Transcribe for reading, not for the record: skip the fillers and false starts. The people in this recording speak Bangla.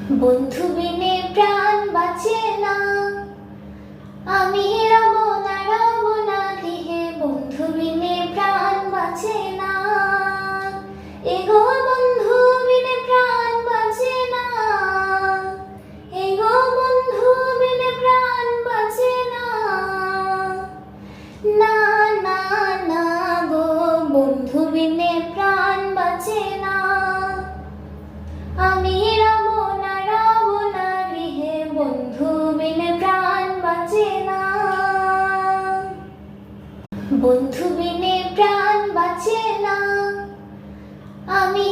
বন্ধু বিনে প্রাণ বাঁচে না, আমি রব না গৃহে, বন্ধু বিনে প্রাণ বাঁচে না। এগো বন্ধু বিনে প্রাণ বাঁচে না, এগো বন্ধু বিনে প্রাণ বাঁচে না। না না না গো, বন্ধু বিনে প্রাণ বাঁচে না। আমি রব না গৃহে, বন্ধু বিনে প্রাণ বাঁচে না। বন্ধু বিনে প্রাণ বাঁচে না, আমি